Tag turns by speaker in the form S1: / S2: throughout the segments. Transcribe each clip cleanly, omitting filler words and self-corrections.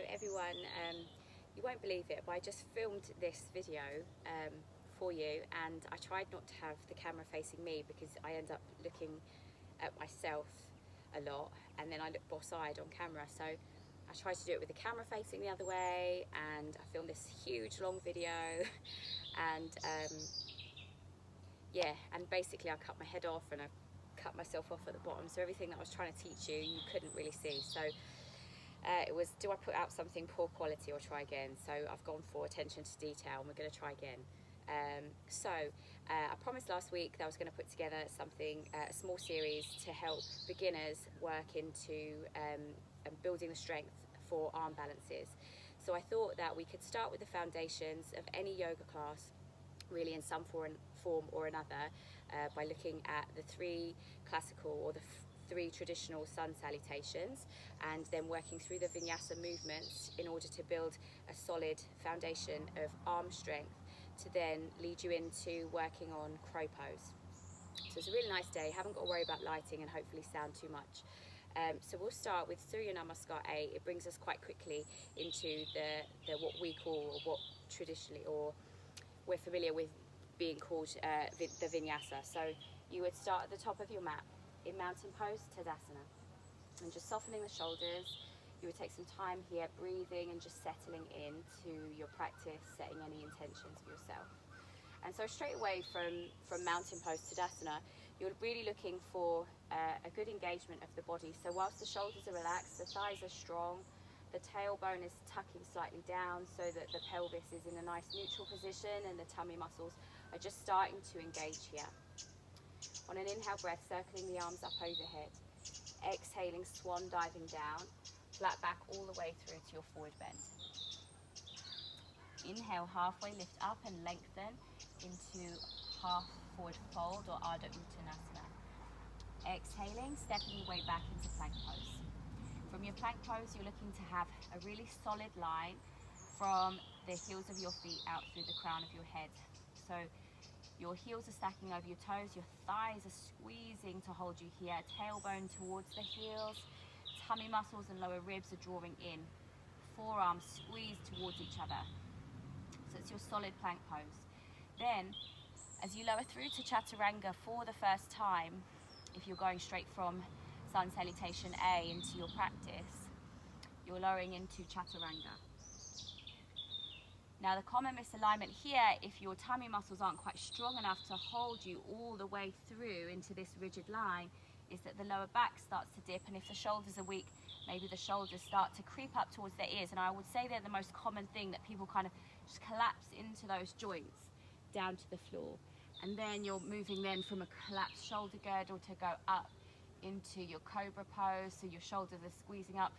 S1: everyone, you won't believe it, but I just filmed this video for you, and I tried not to have the camera facing me because I end up looking at myself a lot and then I look boss-eyed on camera. So I tried to do it with the camera facing the other way, and I filmed this huge long video and yeah, and basically I cut my head off and I cut myself off at the bottom, so everything that I was trying to teach you, you couldn't really see. So it was, do I put out something poor quality or try again? So I've gone for attention to detail, and we're going to try again. I promised last week that I was going to put together something, a small series to help beginners work into building the strength for arm balances. So I thought that we could start with the foundations of any yoga class, really, in some form or another, by looking at the three classical or the three traditional sun salutations, and then working through the vinyasa movements in order to build a solid foundation of arm strength to then lead you into working on crow pose. So it's a really nice day, haven't got to worry about lighting and hopefully sound too much. So we'll start with Surya Namaskar A. It brings us quite quickly into the what we call, or what traditionally, or we're familiar with being called the vinyasa. So you would start at the top of your mat in mountain pose, Tadasana, and just softening the shoulders. You would take some time here, breathing and just settling into your practice, setting any intentions for yourself. And so straight away from mountain pose, Tadasana, you're really looking for a good engagement of the body. So whilst the shoulders are relaxed, the thighs are strong, the tailbone is tucking slightly down so that the pelvis is in a nice neutral position and the tummy muscles are just starting to engage here. On an inhale breath, circling the arms up overhead. Exhaling, swan diving down, flat back all the way through to your forward bend. Inhale, halfway lift up and lengthen into half forward fold or Ardha Uttanasana. Exhaling, stepping your way back into plank pose. From your plank pose, you're looking to have a really solid line from the heels of your feet out through the crown of your head. So your heels are stacking over your toes, your thighs are squeezing to hold you here, tailbone towards the heels, tummy muscles and lower ribs are drawing in, forearms squeezed towards each other. So it's your solid plank pose. Then, as you lower through to Chaturanga for the first time, if you're going straight from Sun Salutation A into your practice, you're lowering into Chaturanga. Now the common misalignment here, if your tummy muscles aren't quite strong enough to hold you all the way through into this rigid line, is that the lower back starts to dip, and if the shoulders are weak, maybe the shoulders start to creep up towards their ears. And I would say they're the most common thing, that people kind of just collapse into those joints down to the floor. And then you're moving then from a collapsed shoulder girdle to go up into your cobra pose, so your shoulders are squeezing up.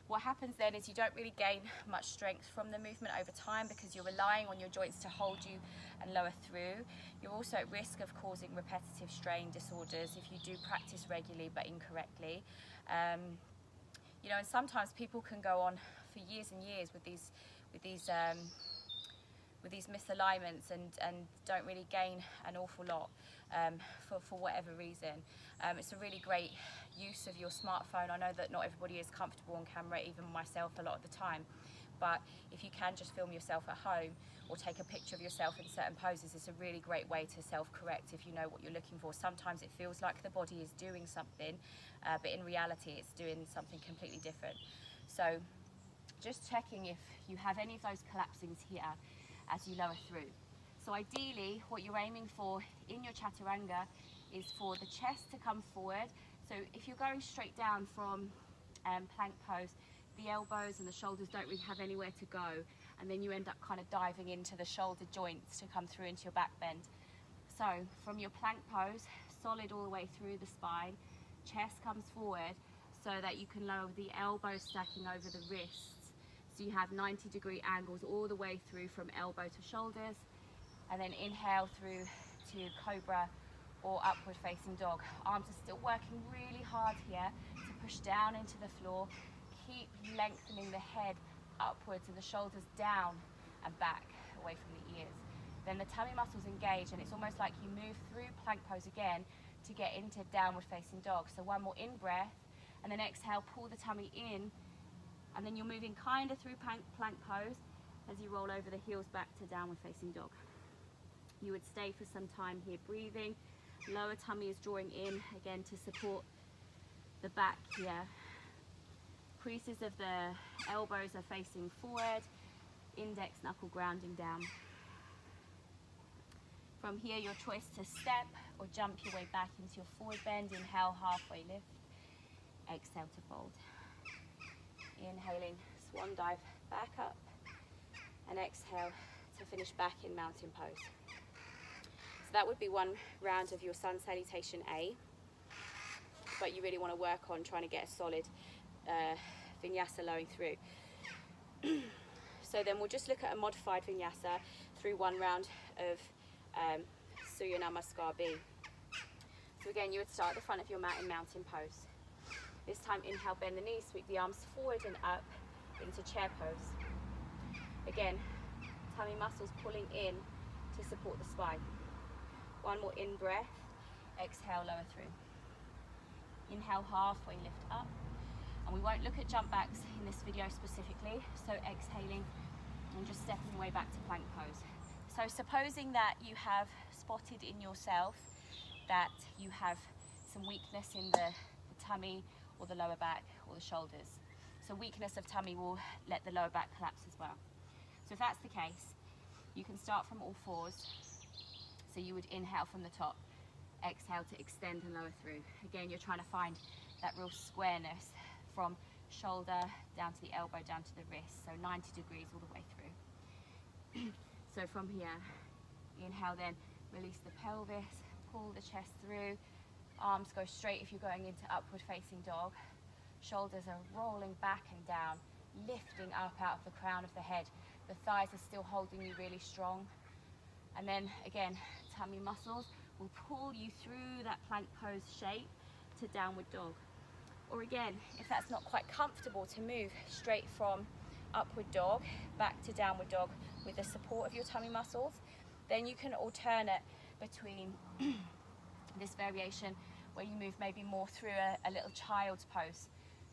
S1: What happens then is you don't really gain much strength from the movement over time because you're relying on your joints to hold you and lower through. You're also at risk of causing repetitive strain disorders if you do practice regularly but incorrectly. You know, and sometimes people can go on for years and years with these misalignments and don't really gain an awful lot for whatever reason. It's a really great use of your smartphone. I know that not everybody is comfortable on camera, even myself a lot of the time, but if you can just film yourself at home or take a picture of yourself in certain poses, it's a really great way to self-correct if you know what you're looking for. Sometimes it feels like the body is doing something, but in reality it's doing something completely different. So just checking if you have any of those collapsings here as you lower through. So ideally what you're aiming for in your Chaturanga is for the chest to come forward. So if you're going straight down from plank pose, the elbows and the shoulders don't really have anywhere to go, and then you end up kind of diving into the shoulder joints to come through into your back bend. So from your plank pose, solid all the way through the spine, chest comes forward so that you can lower the elbows stacking over the wrists. So you have 90-degree angles all the way through from elbow to shoulders, and then inhale through to cobra or upward facing dog. Arms are still working really hard here to push down into the floor. Keep lengthening the head upwards and the shoulders down and back away from the ears. Then the tummy muscles engage, and it's almost like you move through plank pose again to get into downward facing dog. So one more in breath, and then exhale, pull the tummy in And then you're moving kind of through plank pose as you roll over the heels back to downward facing dog. You would stay for some time here breathing. Lower tummy is drawing in again to support the back here. Creases of the elbows are facing forward, index knuckle grounding down. From here, your choice to step or jump your way back into your forward bend. Inhale, halfway lift. Exhale to fold. Inhaling, swan dive back up. And exhale to finish back in mountain pose. So that would be one round of your sun salutation A. But you really want to work on trying to get a solid vinyasa lowering through. So then we'll just look at a modified vinyasa through one round of Surya Namaskar B. So again, you would start at the front of your mat in mountain pose. This time, inhale, bend the knees, sweep the arms forward and up into chair pose. Again, tummy muscles pulling in to support the spine. One more in breath, exhale, lower through. Inhale, halfway lift up. And we won't look at jump backs in this video specifically, so exhaling and just stepping your way back to plank pose. So supposing that you have spotted in yourself that you have some weakness in the tummy or the lower back or the shoulders. So weakness of tummy will let the lower back collapse as well. So if that's the case, you can start from all fours. So you would inhale from the top, exhale to extend and lower through. Again, you're trying to find that real squareness from shoulder down to the elbow, down to the wrist. So 90 degrees all the way through. So from here, inhale then, release the pelvis, pull the chest through. Arms go straight if you're going into upward facing dog. Shoulders are rolling back and down, lifting up out of the crown of the head. The thighs are still holding you really strong. And then again, tummy muscles will pull you through that plank pose shape to downward dog. Or again, if that's not quite comfortable, to move straight from upward dog back to downward dog with the support of your tummy muscles. Then you can alternate between this variation where you move maybe more through a little child's pose.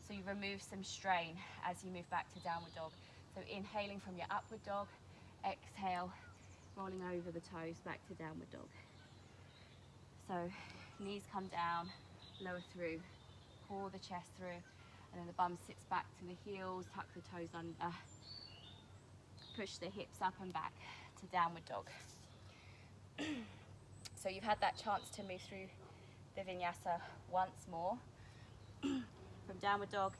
S1: So you remove some strain as you move back to downward dog. So inhaling from your upward dog, exhale, rolling over the toes back to downward dog. So knees come down, lower through, pull the chest through, and then the bum sits back to the heels, tuck the toes under, push the hips up and back to downward dog. So you've had that chance to move through the vinyasa once more. From downward dog,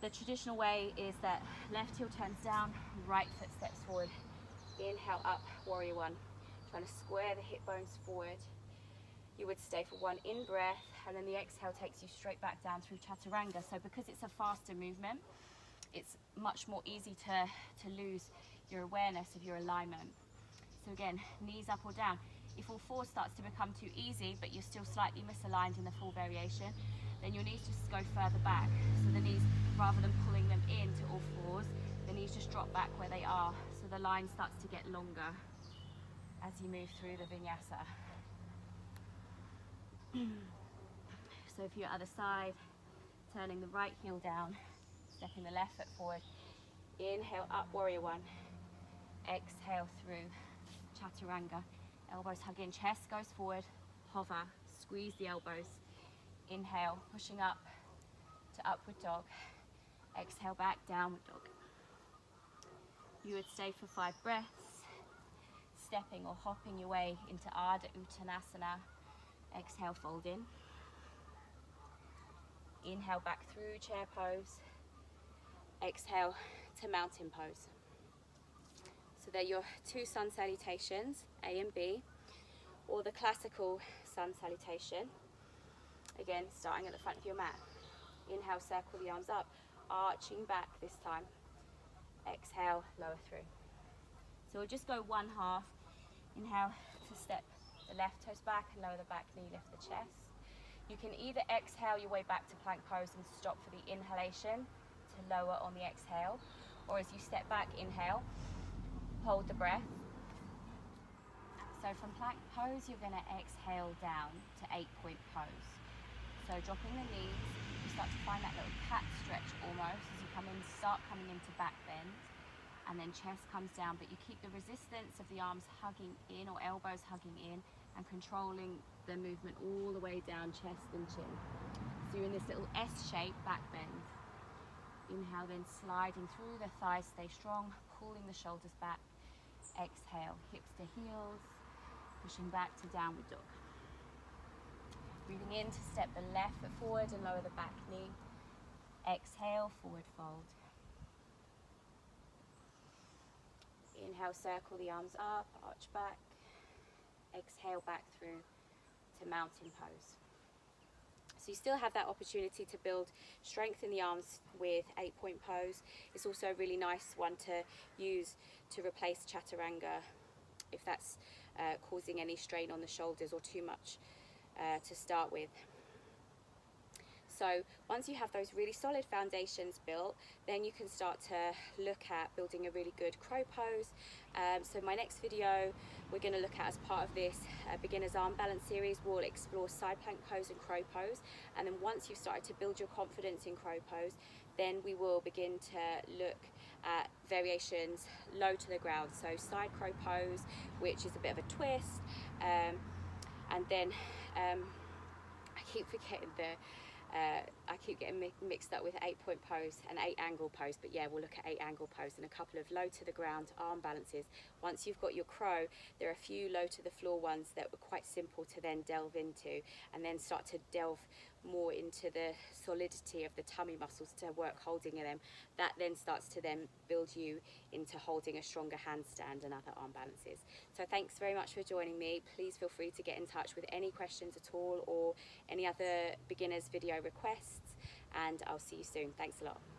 S1: the traditional way is that left heel turns down, right foot steps forward. Inhale up, warrior one. Trying to square the hip bones forward. You would stay for one in breath, and then the exhale takes you straight back down through Chaturanga. So because it's a faster movement, it's much more easy to lose your awareness of your alignment. So again, knees up or down. If all fours starts to become too easy, but you're still slightly misaligned in the full variation, then your knees just go further back. So the knees, rather than pulling them into all fours, the knees just drop back where they are. So the line starts to get longer as you move through the vinyasa. So if you're other side, turning the right heel down, stepping the left foot forward. Inhale up, warrior one. Exhale through Chaturanga. Elbows hug in, chest goes forward, hover, squeeze the elbows. Inhale, pushing up to upward dog. Exhale back, downward dog. You would stay for 5 breaths, stepping or hopping your way into Ardha Uttanasana. Exhale, fold in. Inhale back through chair pose. Exhale to mountain pose. So they're your 2 sun salutations, A and B, or the classical sun salutation. Again, starting at the front of your mat. Inhale, circle the arms up, arching back this time. Exhale, lower through. So we'll just go one half. Inhale to step the left toes back and lower the back knee, lift the chest. You can either exhale your way back to plank pose and stop for the inhalation to lower on the exhale, or as you step back, inhale, hold the breath. So from plank pose, you're going to exhale down to 8-point pose. So dropping the knees, you start to find that little cat stretch almost as you come start coming into back bend, and then chest comes down, but you keep the resistance of the arms hugging in, or elbows hugging in, and controlling the movement all the way down chest and chin. So you're in this little S shape back bend. Inhale, then sliding through the thighs, stay strong, pulling the shoulders back. Exhale, hips to heels, pushing back to downward dog. Breathing in to step the left foot forward and lower the back knee. Exhale, forward fold. Inhale, circle the arms up, arch back. Exhale, back through to mountain pose. So you still have that opportunity to build strength in the arms with 8-point pose. It's also a really nice one to use to replace Chaturanga if that's causing any strain on the shoulders or too much to start with. So once you have those really solid foundations built, then you can start to look at building a really good crow pose. So my next video, we're going to look at, as part of this beginner's arm balance series, we'll explore side plank pose and crow pose. And then once you've started to build your confidence in crow pose, then we will begin to look at variations low to the ground. So side crow pose, which is a bit of a twist, and then I keep forgetting I keep getting mixed up with 8-point pose and 8-angle pose, but yeah, we'll look at 8-angle pose and a couple of low to the ground arm balances. Once you've got your crow, there are a few low to the floor ones that were quite simple to then delve into, and then start to delve more into the solidity of the tummy muscles to work holding them. That then starts to then build you into holding a stronger handstand and other arm balances. So thanks very much for joining me. Please feel free to get in touch with any questions at all or any other beginners video requests, and I'll see you soon. Thanks a lot.